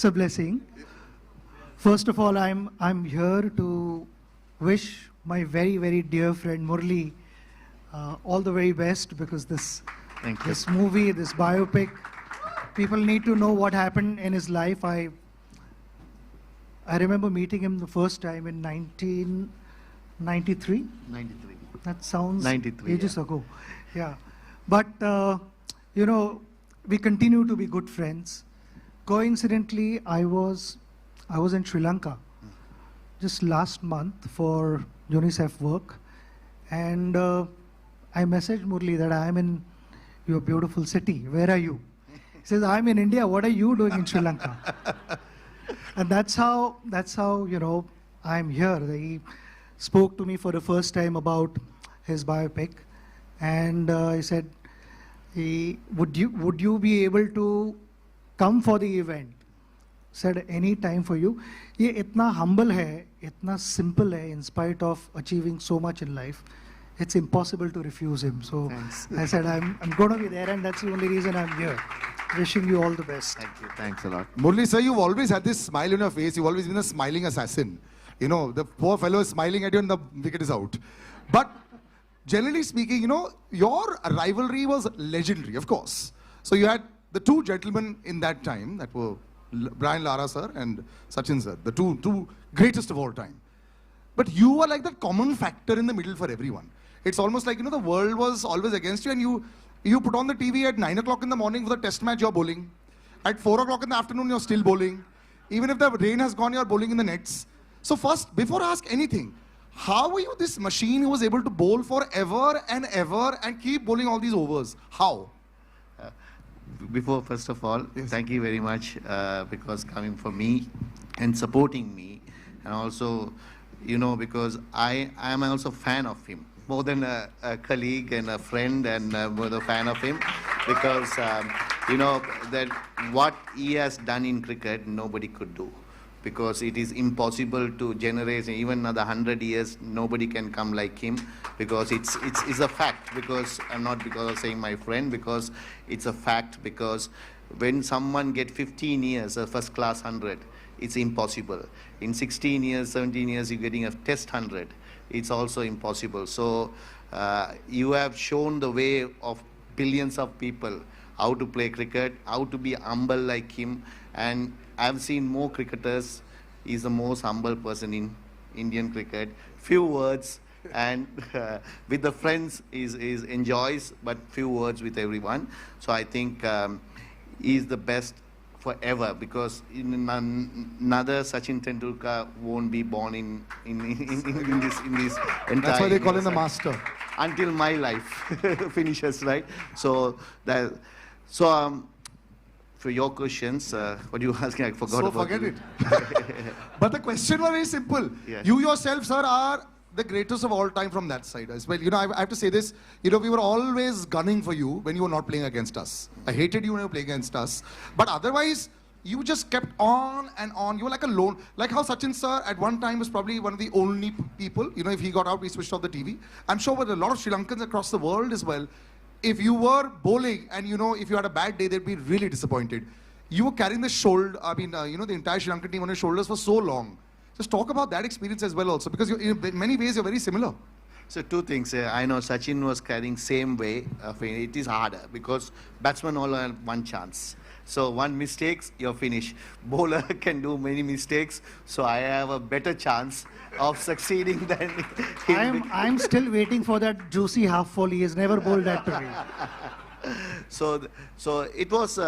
a blessing. First of all, I'm here to wish my very, very dear friend Murli all the very best, because this movie, this biopic, people need to know what happened in his life. I remember meeting him the first time in 1993. 93. That sounds 93, ages ago. Yeah. But, you know, we continue to be good friends. Coincidentally, I was in Sri Lanka just last month for UNICEF work. And I messaged Murli that I am in your beautiful city. Where are you? He says, I'm in India. What are you doing in Sri Lanka? And that's how, you know, I'm here. He spoke to me for the first time about his biopic. And he said, would you be able to come for the event? Said, any time for you. Ye itna humble hai, itna simple hai, in spite of achieving so much in life. It's impossible to refuse him. So thanks. I said, I'm going to be there, and that's the only reason I'm here. Wishing you all the best. Thank you. Thanks a lot. Murli sir, you've always had this smile on your face. You've always been a smiling assassin. You know, the poor fellow is smiling at you and the wicket is out. But generally speaking, you know, your rivalry was legendary, of course. So you had the two gentlemen in that time that were Brian Lara sir and Sachin sir, the two greatest of all time. But you were like the common factor in the middle for everyone. It's almost like, you know, the world was always against you, and you put on the TV at 9 o'clock in the morning for the test match, you're bowling. At 4 o'clock in the afternoon, you're still bowling. Even if the rain has gone, you're bowling in the nets. So first, before I ask anything, how were you this machine who was able to bowl forever and ever and keep bowling all these overs? How? First of all, yes, thank you very much because coming for me and supporting me, and also, you know, because I am also a fan of him, more than a colleague and a friend, and more a fan of him, because you know that what he has done in cricket nobody could do, because it is impossible to generate even another 100 years. Nobody can come like him, because it's a fact. Because I'm not because of saying my friend, because it's a fact. Because when someone get 15 years a first class 100, it's impossible. In 16 years, 17 years, you're getting a test 100. It's also impossible. So you have shown the way of billions of people how to play cricket, how to be humble like him. And I've seen more cricketers. He's the most humble person in Indian cricket. Few words, and with the friends is enjoys, but few words with everyone. So I think he's the best forever, because in another Sachin Tendulkar won't be born in this entire. That's why they call him the master. Until my life finishes, right? So for your questions, what you asking, I forgot so about. Forget it. But the question was very simple. Yes. You yourself, sir, are the greatest of all time from that side as well. You know, I have to say this. You know, we were always gunning for you when you were not playing against us. I hated you when you were playing against us. But otherwise, you just kept on and on. You were like a lone, like how Sachin sir at one time was probably one of the only people. You know, if he got out, we switched off the TV. I'm sure with a lot of Sri Lankans across the world as well, if you were bowling and, you know, if you had a bad day, they'd be really disappointed. You were carrying the shoulder, you know, the entire Sri Lankan team on your shoulders for so long. Just talk about that experience as well also, because in many ways you're very similar. So two things. I know Sachin was carrying same way. It is harder because batsmen all have one chance. So one mistakes, you're finished. Bowler can do many mistakes, so I have a better chance of succeeding than him. I'm still waiting for that juicy half volley. He has never bowled that to me. So it was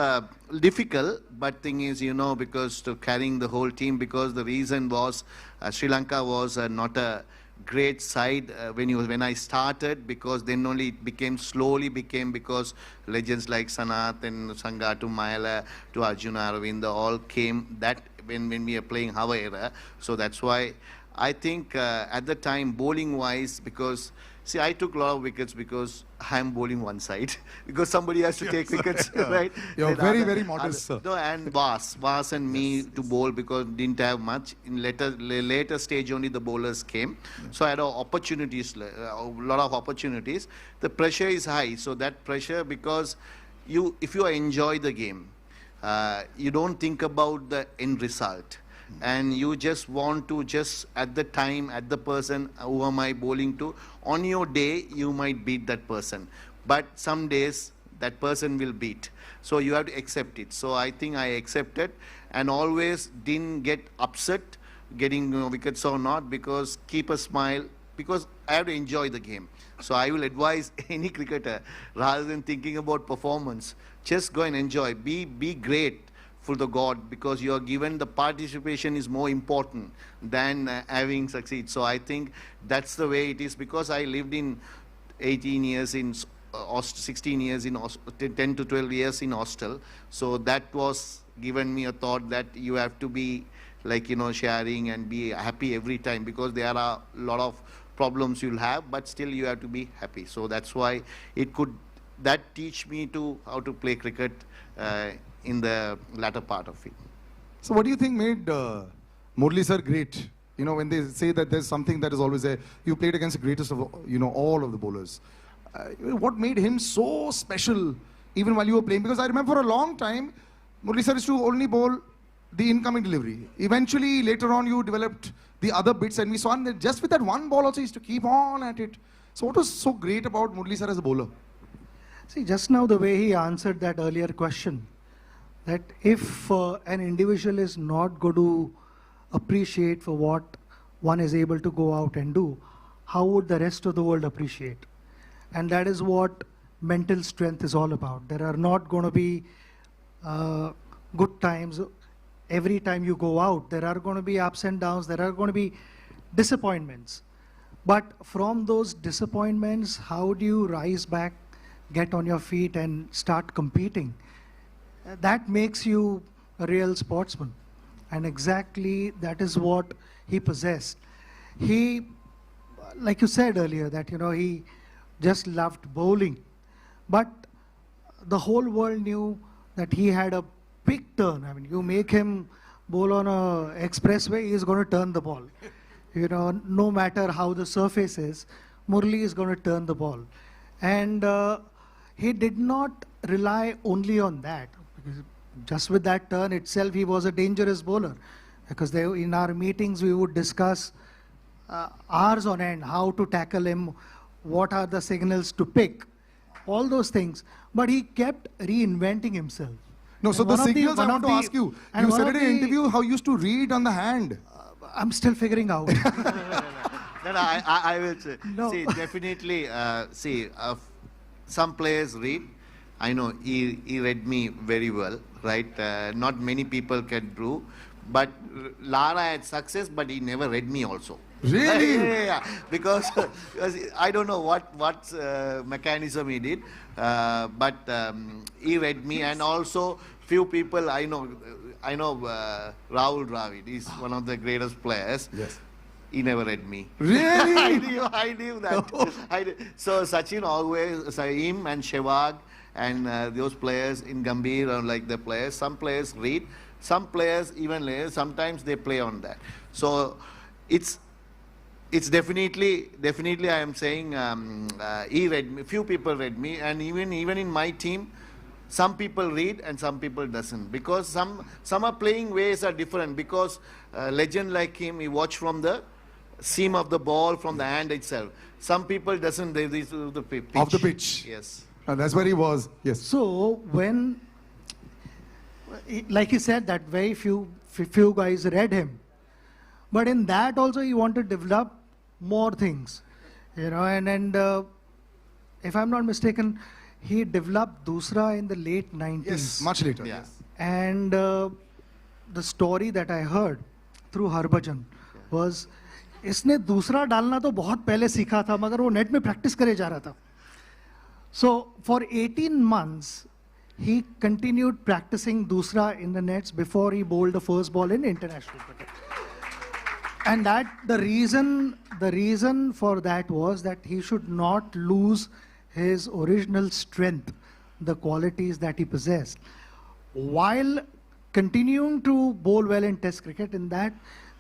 difficult, but thing is, you know, because to carrying the whole team, because the reason was Sri Lanka was not a great side when I started, because then only it slowly became because legends like Sanath and Sangha to Mayala to Arjuna Aravinda all came that when we are playing our era. So that's why I think at the time bowling wise, because see, I took a lot of wickets because I'm bowling one side, because somebody has to take wickets, right? You're very, very modest, sir. No, and Vas and me to bowl, because didn't have much. In later stage only the bowlers came. So I had opportunities, a lot of opportunities. The pressure is high, so that pressure, because if you enjoy the game, you don't think about the end result. And you just want to just at the time, at the person who am I bowling to, on your day, you might beat that person. But some days, that person will beat. So you have to accept it. So I think I accepted and always didn't get upset getting wickets or not, because keep a smile, because I have to enjoy the game. So I will advise any cricketer, rather than thinking about performance, just go and enjoy. Be great for the God, because you are given the participation is more important than having succeed. So I think that's the way it is, because I lived in 18 years in 16 years in 10 to 12 years in hostel. So that was given me a thought that you have to be like, sharing and be happy every time, because there are a lot of problems you'll have, but still you have to be happy. So that's why that teach me to how to play cricket in the latter part of it. So what do you think made Murali sir great? When they say that there's something that is always there, you played against the greatest of, all of the bowlers. What made him so special even while you were playing? Because I remember for a long time, Murali sir used to only bowl the incoming delivery. Eventually, later on, you developed the other bits, and we saw that just with that one ball also, he used to keep on at it. So what was so great about Murali sir as a bowler? See, just now the way he answered that earlier question, that if an individual is not going to appreciate for what one is able to go out and do, how would the rest of the world appreciate? And that is what mental strength is all about. There are not going to be good times every time you go out. There are going to be ups and downs. There are going to be disappointments. But from those disappointments, how do you rise back, get on your feet and start competing? That makes you a real sportsman. And exactly that is what he possessed. He, like you said earlier, that he just loved bowling. But the whole world knew that he had a big turn. I mean, you make him bowl on a expressway, he is going to turn the ball. No matter how the surface is, Murali is going to turn the ball. And he did not rely only on that. Because just with that turn itself, he was a dangerous bowler. Because in our meetings, we would discuss hours on end, how to tackle him, what are the signals to pick, all those things. But he kept reinventing himself. No, so the signals I want to ask you. You said in an interview how you used to read on the hand. I'm still figuring out. No, I will say. No. See, definitely, some players read. I know he read me very well, right? Not many people can do. But Lara had success, but he never read me also. Really? Yeah. Because I don't know what mechanism he did, but he read me, and also few people I know Rahul Dravid is one of the greatest players. Yes. He never read me. Really? I knew that. So Sachin always, him and Sehwag and those players in Gambhir are like the players. Some players read, some players even later, sometimes they play on that. So it's definitely I am saying he read me, few people read me, and even in my team, some people read and some people doesn't, because some are playing ways are different, because legend like him, he watch from the seam of the ball, from the hand itself. Some people doesn't, they do the pitch. Of the pitch. Yes. And that's where he was. Yes. So when, like he said, that very few guys read him. But in that also he wanted to develop more things, and if I'm not mistaken, he developed Dusra in the late 90s. Yes, much later. Yeah. Yes. And the story that I heard through Harbhajan was, इसने दूसरा डालना तो बहुत पहले सीखा था, मगर वो नेट में प्रैक्टिस करे जा रहा था. So for 18 months, he continued practicing Dusra in the nets before he bowled the first ball in international cricket. And that the reason for that was that he should not lose his original strength, the qualities that he possessed, while continuing to bowl well in Test cricket. In that,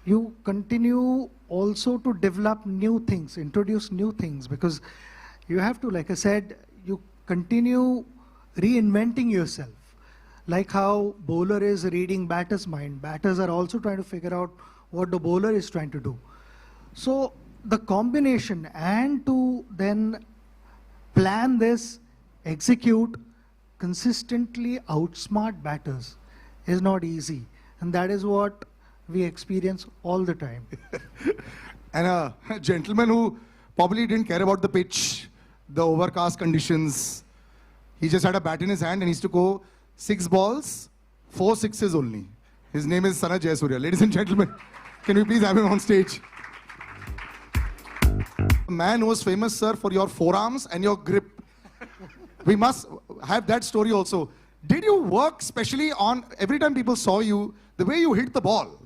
you continue also to develop new things, introduce new things, because you have to, like I said, you continue reinventing yourself. like how bowler is reading batter's mind, batters are also trying to figure out what the bowler is trying to do. So the combination and to then plan this, execute, consistently outsmart batters is not easy. And that is what we experience all the time. And a gentleman who probably didn't care about the pitch, the overcast conditions. He just had a bat in his hand and he used to go 6 balls, 4 sixes only. His name is Sanath Jayasuriya. Ladies and gentlemen, can we please have him on stage? A man who was famous, sir, for your forearms and your grip. We must have that story also. Did you work specially on, every time people saw you, the way you hit the ball,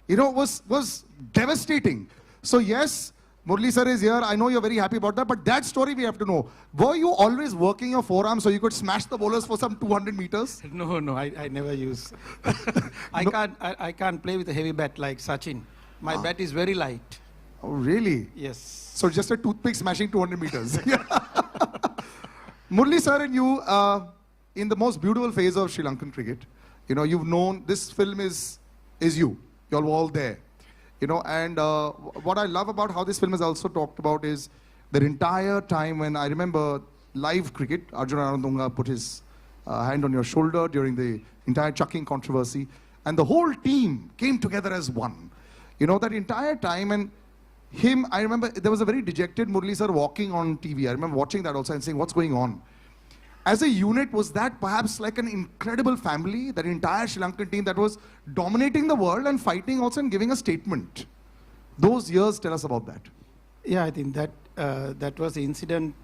you know, was devastating. So yes, Murli sir is here. I know you're very happy about that, but that story we have to know. Were you always working your forearms so you could smash the bowlers for some 200 meters? No, I never use. I can't play with a heavy bat like Sachin. My bat is very light. Oh, really? Yes. So just a toothpick smashing 200 meters. Murli sir and you, in the most beautiful phase of Sri Lankan cricket, you know, you've known this film is you. You're all there. You know, and what I love about how this film is also talked about is the entire time when I remember live cricket, Arjun Anandunga put his hand on your shoulder during the entire chucking controversy, and the whole team came together as one. You know, that entire time, and him, I remember there was a very dejected Murli sir walking on TV. I remember watching that also and saying, what's going on? As a unit, was that perhaps like an incredible family, that entire Sri Lankan team that was dominating the world and fighting also and giving a statement? Those years, tell us about that. Yeah, I think that that was the incident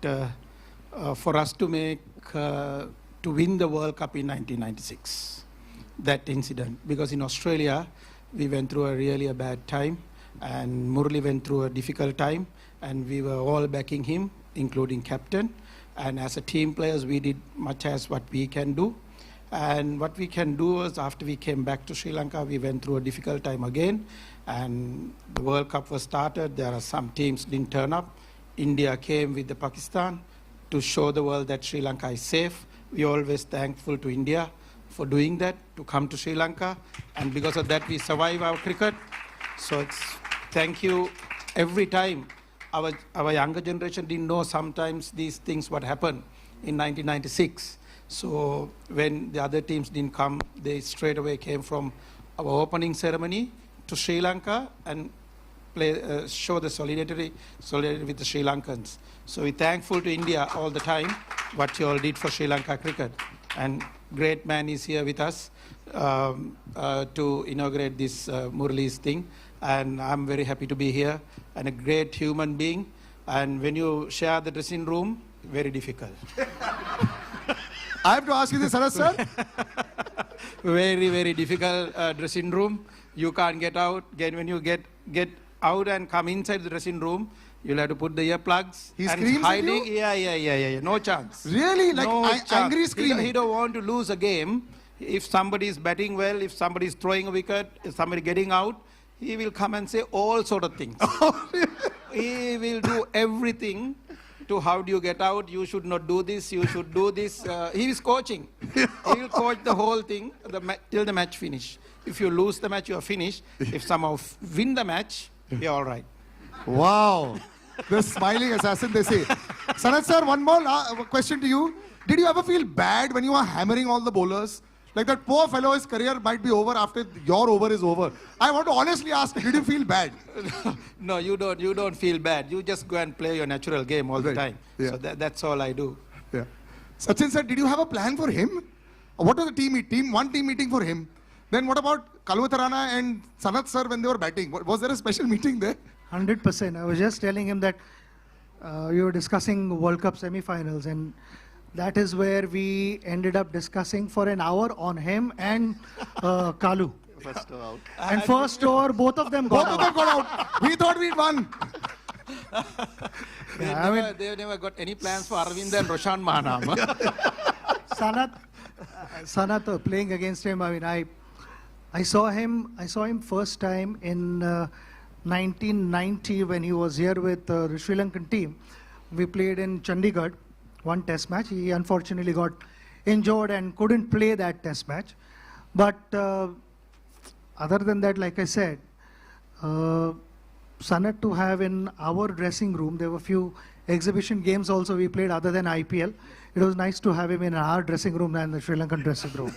for us to make, to win the World Cup in 1996. That incident, because in Australia, we went through a bad time, and Murli went through a difficult time, and we were all backing him, including captain. And as a team players, we did much as what we can do. And what we can do was, after we came back to Sri Lanka, we went through a difficult time again. And the World Cup was started. There are some teams didn't turn up. India came with the Pakistan to show the world that Sri Lanka is safe. We're always thankful to India for doing that, to come to Sri Lanka. And because of that, we survive our cricket. So it's thank you every time. Our younger generation didn't know sometimes these things what happened in 1996. So when the other teams didn't come, they straight away came from our opening ceremony to Sri Lanka and show the solidarity with the Sri Lankans. So we're thankful to India all the time, what you all did for Sri Lanka cricket. And great man is here with us to inaugurate this Murali's thing. And I'm very happy to be here, and a great human being. And when you share the dressing room, very difficult. I have to ask you this, Sanath sir. Very, very difficult dressing room. You can't get out. Again, when you get out and come inside the dressing room, you'll have to put the earplugs. He and screams hiding. at you? Yeah. No chance. Really? Like No angry chance. screaming? He don't want to lose a game. If somebody is batting well, if somebody is throwing a wicket, if somebody getting out, he will come and say all sort of things. He will do everything to how do you get out, you should not do this, you should do this. He is coaching. He will coach the whole thing till the match finish. If you lose the match, you are finished. If somehow win the match, you're all right. Wow. The smiling assassin, they say. Sanath sir, one more question to you. Did you ever feel bad when you were hammering all the bowlers? Like that poor fellow, his career might be over after your over is over. I want to honestly ask, did you feel bad? No, you don't feel bad. You just go and play your natural game all the time. Yeah. So that's all I do. Yeah. Sachin sir, did you have a plan for him? What was the team meeting for him? Then what about Kalwatharana and Sanath sir when they were batting? Was there a special meeting there? 100%. I was just telling him that we were discussing World Cup semi-finals, and that is where we ended up discussing for an hour on him and Kalu. First out. And first over, both of them got Both of them got out. We thought we'd won. They never got any plans for Arvind and Roshan Mahanam. Sanath playing against him. I mean, I saw him first time in 1990 when he was here with the Sri Lankan team. We played in Chandigarh, one test match. He unfortunately got injured and couldn't play that test match. But other than that, like I said, Sanath to have in our dressing room, there were few exhibition games also we played other than IPL. It was nice to have him in our dressing room than the Sri Lankan dressing room.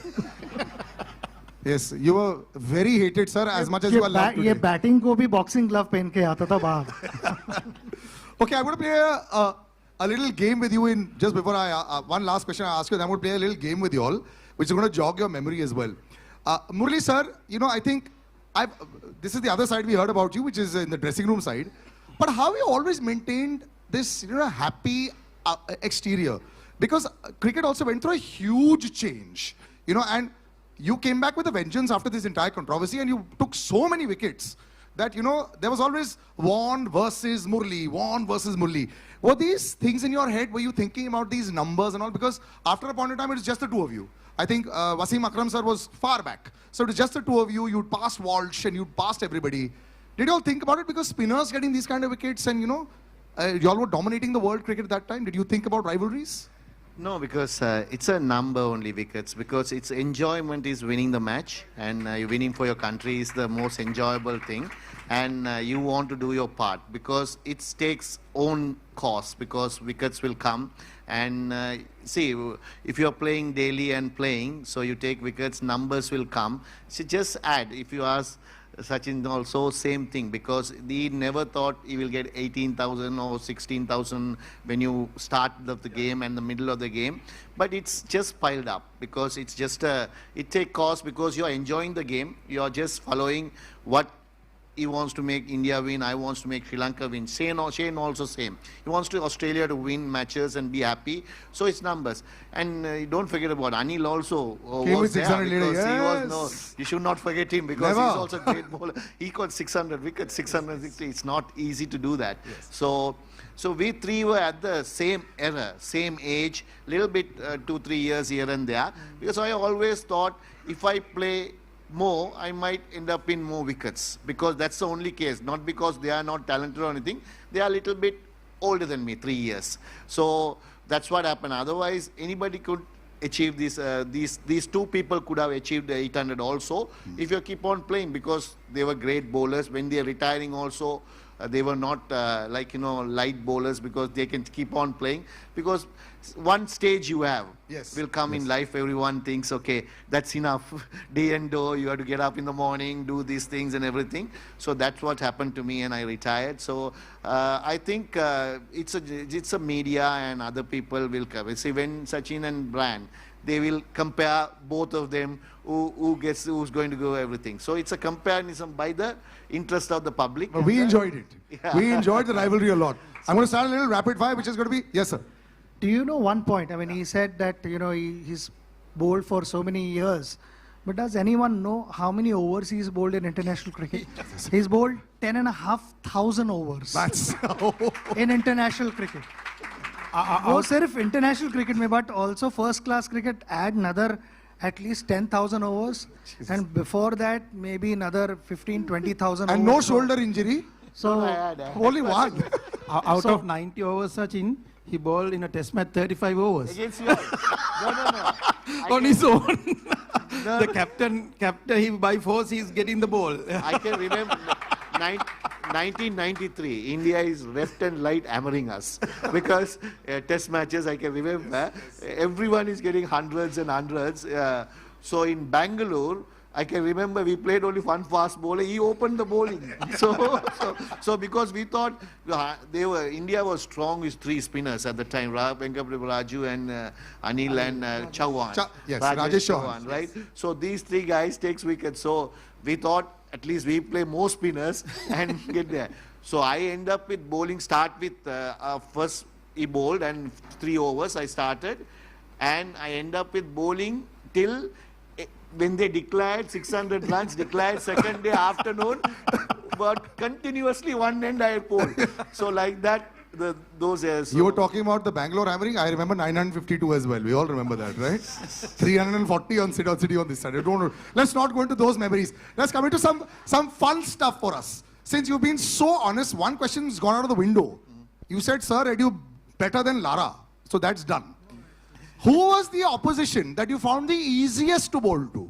Yes, you were very hated, sir, as much as you are loved today. ये batting को भी boxing glove पहन के आता था बाहर. Okay, I'm going to play a little game with you in just before one last question I ask you. I'm going to play a little game with you all, which is going to jog your memory as well. Murali sir, you know, I think this is the other side we heard about you, which is in the dressing room side. But how you always maintained this, you know, happy exterior? Because cricket also went through a huge change, you know, and you came back with a vengeance after this entire controversy, and you took so many wickets that, you know, there was always Warne versus Murali, Warne versus Murali. Were these things in your head? Were you thinking about these numbers and all? Because after a point in time, it's just the two of you. I think Wasim Akram sir was far back. So it was just the two of you. You'd passed Walsh and you'd passed everybody. Did you all think about it? Because spinners getting these kind of wickets and, you know, you all were dominating the world cricket at that time. Did you think about rivalries? No, because it's a number only wickets, because it's enjoyment is winning the match, and you're winning for your country is the most enjoyable thing, and you want to do your part, because it takes own cost, because wickets will come, and see, if you're playing daily and playing, so you take wickets, numbers will come. So just add, if you ask Sachin also, same thing, because he never thought he will get 18,000 or 16,000 when you start of the game and the middle of the game. But it's just piled up, because it's just it take cost, because you're enjoying the game. You're just following what he wants to make India win. I wants to make Sri Lanka win. Shane also same. He wants to Australia to win matches and be happy. So it's numbers. And don't forget about Anil also. Was there, because yes. he was you should not forget him, because Never. he's also a great bowler. He got 600 wickets, 660. It's not easy to do that. Yes. So we three were at the same era, same age, little bit 2-3 years here and there. Because I always thought if I play more, I might end up in more wickets, because that's the only case. Not because they are not talented or anything. They are a little bit older than me, 3 years. So that's what happened. Otherwise, anybody could achieve this. These two people could have achieved the 800 also if you keep on playing, because they were great bowlers. When they are retiring also, they were not like, you know, light bowlers, because they can keep on playing. Because one stage you have will come in life. Everyone thinks, okay, that's enough. Day and door, you have to get up in the morning, do these things and everything. So that's what happened to me, and I retired. So I think it's a media and other people will cover. See, when Sachin and Brian, they will compare both of them, who's going to go everything. So it's a comparison by the interest of the public. But we enjoyed it. Yeah. We enjoyed the rivalry a lot. I'm going to start a little rapid fire, which is going to be, yes sir. Do you know one point? I mean, he said that, you know, he's bowled for so many years. But does anyone know how many overs he's bowled in international cricket? He's bowled 10,500 overs. That's in international cricket. वो सिर्फ international cricket में, but also first class cricket add another at least 10,000 overs. Jesus. And before that, maybe another 15,000-20,000 and overs. no shoulder injury. So only one. Out of 90 overs, Sachin, he bowled in a test match 35 overs. Against you? No. On his own. The captain, he by force, he's getting the ball. I can remember 1993, India is left and right hammering us, because test matches, I can remember, everyone is getting hundreds and hundreds. So in Bangalore, I can remember we played only one fast bowler. He opened the bowling. So because we thought India was strong with 3 spinners at the time, Venkapati Raju and Anil and Chauhan. Yes, Rajesh Chauhan. Right? So these 3 guys takes wickets. So we thought at least we play more spinners and get there. So I end up with bowling, start with first he bowled and 3 overs I started, and I end up with bowling till when they declared 600 runs, declared second day afternoon, but continuously one end I bowled. So like that, those years. You were talking about the Bangalore hammering. I remember 952 as well. We all remember that, right? 340 on Sit Out City on this side. Let's not go into those memories. Let's come into some fun stuff for us. Since you've been so honest, one question's gone out of the window. You said, sir, are you better than Lara? So that's done. Who was the opposition that you found the easiest to bowl to?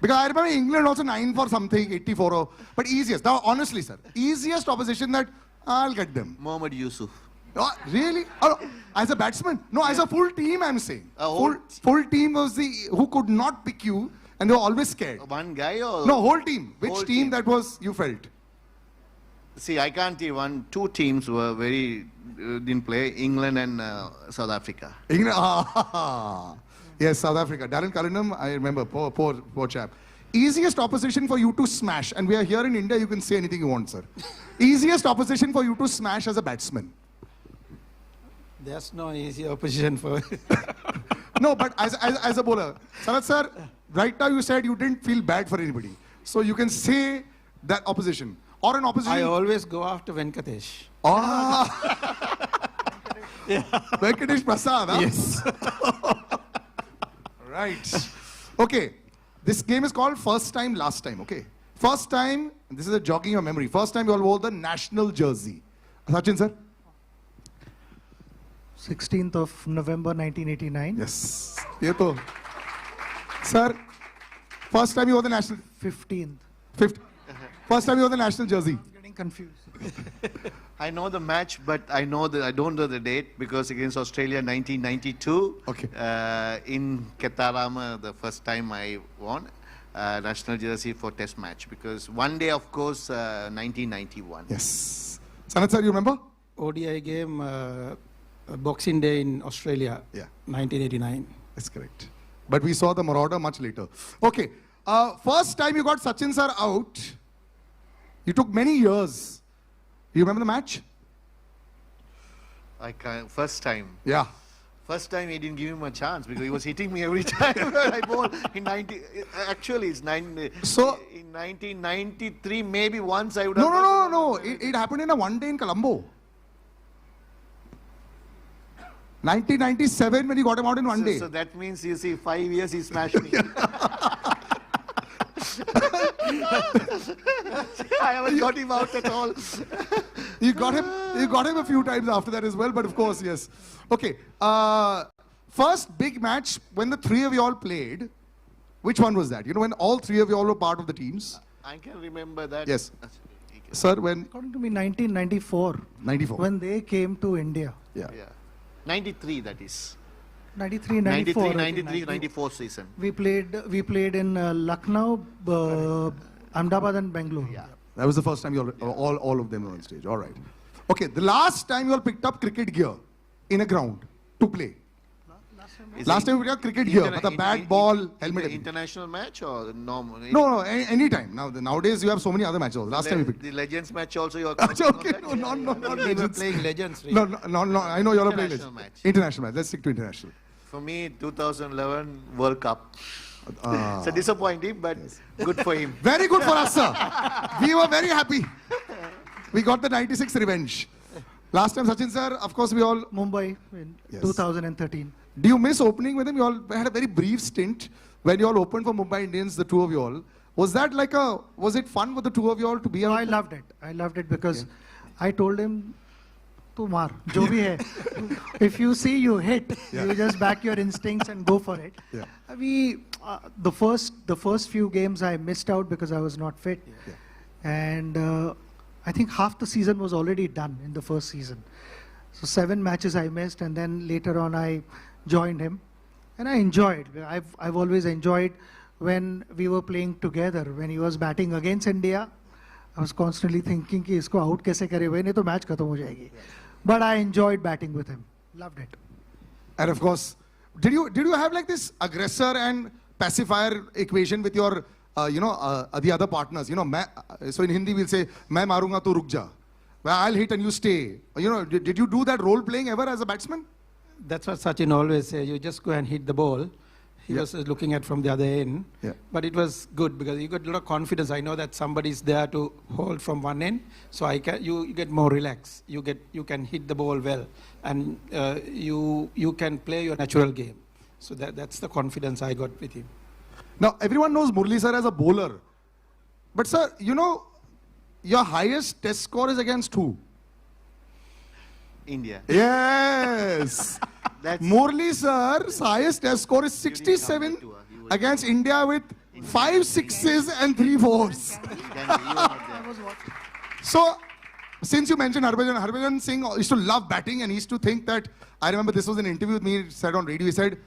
Because I remember England also 9 for something, 84 or, but easiest. Now, honestly, sir, easiest opposition that I'll get them. Mohammad Yusuf. Oh, really? Oh, as a batsman? No, as a full team, I'm saying. Whole Full team was the who could not pick you, and they were always scared. One guy or? No, whole team. Which Whole team team. that was you felt? See, I can't tell one. Two teams were very didn't play. England and South Africa. England. Yes, South Africa. Darren Cullingham, I remember. Poor chap. Easiest opposition for you to smash, and we are here in India. You can say anything you want, sir. Easiest opposition for you to smash as a batsman. There's no easy opposition for. No, but as a bowler, Sanath sir, right now you said you didn't feel bad for anybody, so you can say that opposition or an opposition. I always go after Venkatesh. Venkatesh Prasad. Huh? Yes. Right. Okay. This game is called First Time, Last Time. Okay. First time. This is a jogging your memory. First time you all wore the national jersey. Sachin sir. 16th of November 1989. Yes. Ye to. Sir. First time you wore the national. 15th. First time you wore the national jersey. I'm getting confused. I know the match, but I don't know the date because against Australia 1992. Okay. In Ketarama, the first time I won national jersey for Test match because one day, of course, 1991. Yes. Sanath sir, you remember? ODI game, Boxing Day in Australia, Yeah. 1989. That's correct. But we saw the Marauder much later. Okay. First time you got Sachin sir out, you took many years. You remember the match? I can't, first time. Yeah. First time he didn't give him a chance because he was hitting me every time I bowled. In 90, actually, it's So- in 1993, maybe once I would No, have. no. It happened in a one day in Colombo. 1997 when he got him out in one day. So that means you see, 5 years he smashed me. I haven't got him out at all. You got him a few times after that as well, but of course, yes. Okay. First big match when the three of you all played, which one was that? You know, when all three of you all were part of the teams? I can remember that. Yes. Sir, when? According to me, 1994. 94. When they came to India. Yeah. Yeah. 93, that is. 93, 94. 93, 94 season. We played in Lucknow, Ahmedabad and Bangalore. Yeah. That was the first time you all of them were on stage. All right. Okay, the last time you all picked up cricket gear in a ground to play. Last time we picked up cricket gear, with a bat, ball, helmet. International match or normal? No, any time. Nowadays you have so many other matches. Last time we picked. The Legends match also you are Okay, no, not We were legends. playing legends. Really. No. I know you're playing International legends. match. International match. Let's stick to international. For me, 2011 World Cup. Ah. It's a disappointing, but good for him. Very good for us, sir. We were very happy. We got the 96 revenge. Last time, Sachin sir, of course, we all. Mumbai in Yes. 2013. Do you miss opening with him? You all had a very brief stint when you all opened for Mumbai Indians, the two of you all. Was that like was it fun with the two of you all to be No, out? I loved it. I loved it because I told him, "Tu maar, jo bhi hai. If you see, you hit. You just back your instincts and go for it." Yeah. The first few games I missed out because I was not fit, and I think half the season was already done in the first season. So 7 matches I missed, and then later on I joined him, and I enjoyed. I've always enjoyed when we were playing together. When he was batting against India, I was constantly thinking कि इसको out कैसे करे भाई नहीं तो match खत्म हो जाएगी. But I enjoyed batting with him. Loved it. And of course, did you have like this aggressor and pacifier equation with your the other partners? You know, so in Hindi we'll say मैं मारूंगा तो रुक जा. Well, I'll hit and you stay. You know, did you do that role playing ever as a batsman? That's what Sachin always says. You just go and hit the ball. He was looking at from the other end. Yeah. But it was good because you got a lot of confidence. I know that somebody's there to hold from one end, so you get more relaxed. You can hit the ball well, and you can play your natural game. So that's the confidence I got with him. Now everyone knows Murli sir as a bowler, but sir, you know, your highest test score is against who? India. Yes. Murli sir's highest test score is 67 against India with 5 sixes and 3 fours. So, since you mentioned Harbhajan Singh used to love batting and he used to think that, I remember this was an interview with me, he said on radio, he said,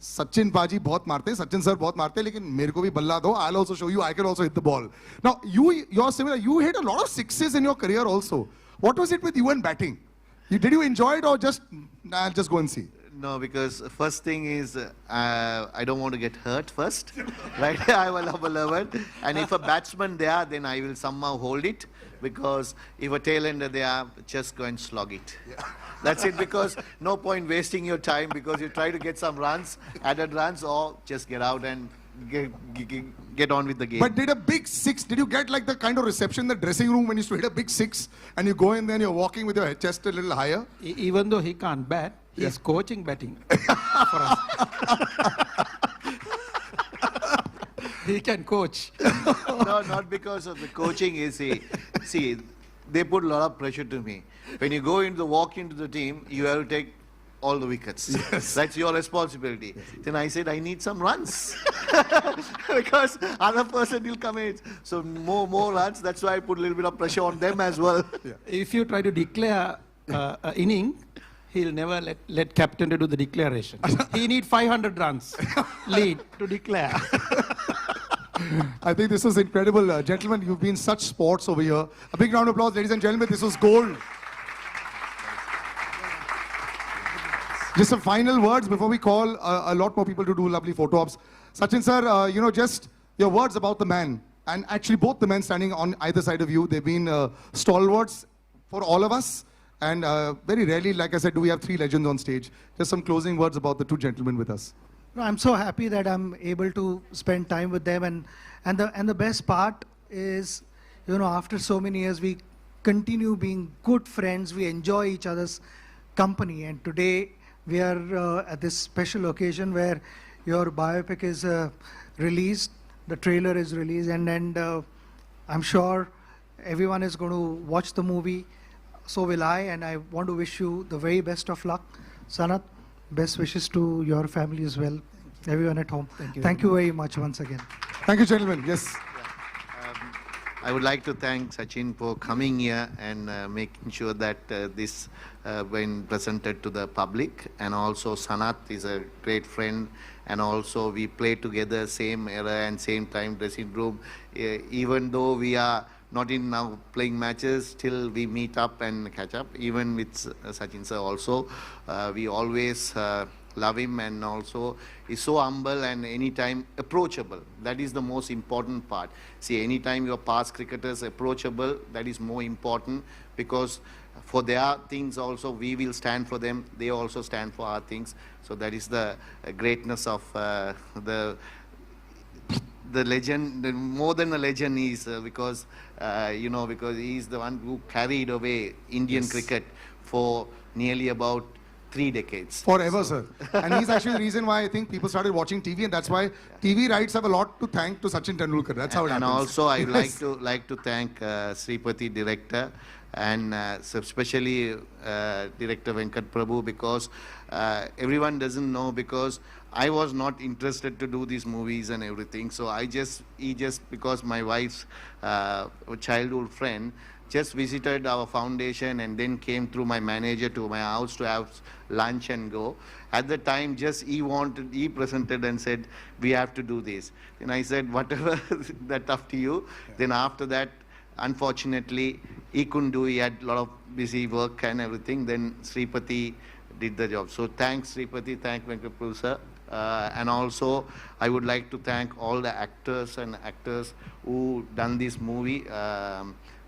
Sachin Paji bahut marte, Sachin sir bahut marte, lekin mere ko bhi balla do, I'll also show you, I can also hit the ball. Now, you're similar, you hit a lot of sixes in your career also. What was it with you and batting? Did you enjoy it or just, nah, I'll just go and see? No, because first thing is I don't want to get hurt first, right? I will have a level, and if a batsman there, then I will somehow hold it, because if a tail-ender there, just go and slog it. Yeah. That's it, because no point wasting your time, because you try to get some runs, added runs, or just get out and get on with the game. But did a big six, did you get like the kind of reception in the dressing room when you used to hit a big six and you go in there and you're walking with your chest a little higher? Even though he can't bat, he's coaching batting for us. He can coach. No, not because of the coaching. See, they put a lot of pressure to me. When you walk into the team, you have to take all the wickets. Yes. That's your responsibility. Yes. Then I said, I need some runs. Because other person will come in. So more runs. That's why I put a little bit of pressure on them as well. Yeah. If you try to declare an inning, he'll never let captain to do the declaration. He need 500 runs lead to declare. I think this was incredible. Gentlemen, you've been such sports over here. A big round of applause, ladies and gentlemen. This was gold. Just some final words before we call a lot more people to do lovely photo ops. Sachin sir, just your words about the man. And actually both the men standing on either side of you, they've been stalwarts for all of us. And very rarely, like I said, do we have 3 legends on stage. Just some closing words about the 2 gentlemen with us. No, I'm so happy that I'm able to spend time with them. And the best part is, after so many years, we continue being good friends. We enjoy each other's company. And today, we are at this special occasion where your biopic is released, the trailer is released, and I'm sure everyone is going to watch the movie. So will I, and I want to wish you the very best of luck. Sanath, best wishes to your family as well, everyone at home. Thank you very much once again. Thank you, gentlemen. Yes. I would like to thank Sachin for coming here and making sure that this been presented to the public. And also Sanath is a great friend, and also we play together same era and same time dressing room. Even though we are not in now playing matches, still we meet up and catch up. Even with Sachin sir also, we always love him, and also he's so humble and anytime approachable. That is the most important part. See, anytime your past cricketers approachable, that is more important, because for their things also we will stand for them. They also stand for our things. So that is the greatness of the legend. More than a legend is because because he is the one who carried away Indian cricket for nearly about 3 decades. Forever, sir. And he's actually the reason why I think people started watching TV, and that's why TV rights have a lot to thank to Sachin Tendulkar. That's how it happens. And also I like to thank Sripati director, and especially director Venkat Prabhu, because everyone doesn't know, because I was not interested to do these movies and everything. So he just because my wife's childhood friend just visited our foundation and then came through my manager to my house to have lunch and go. At the time, just he presented and said, we have to do this. And I said, whatever, that's up to you. Yeah. Then after that, unfortunately, he couldn't do, he had a lot of busy work and everything. Then Sripati did the job. So thanks Sripati, thank Venkat sir. And also, I would like to thank all the actors and actors who done this movie.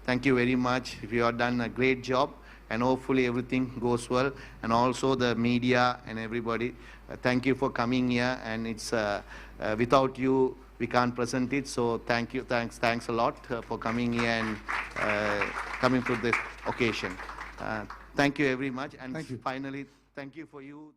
Thank you very much. You have done a great job, and hopefully everything goes well. And also the media and everybody, thank you for coming here. And it's without you, we can't present it. So thank you, thanks a lot for coming here and coming to this occasion. Thank you very much. And finally, thank you for you.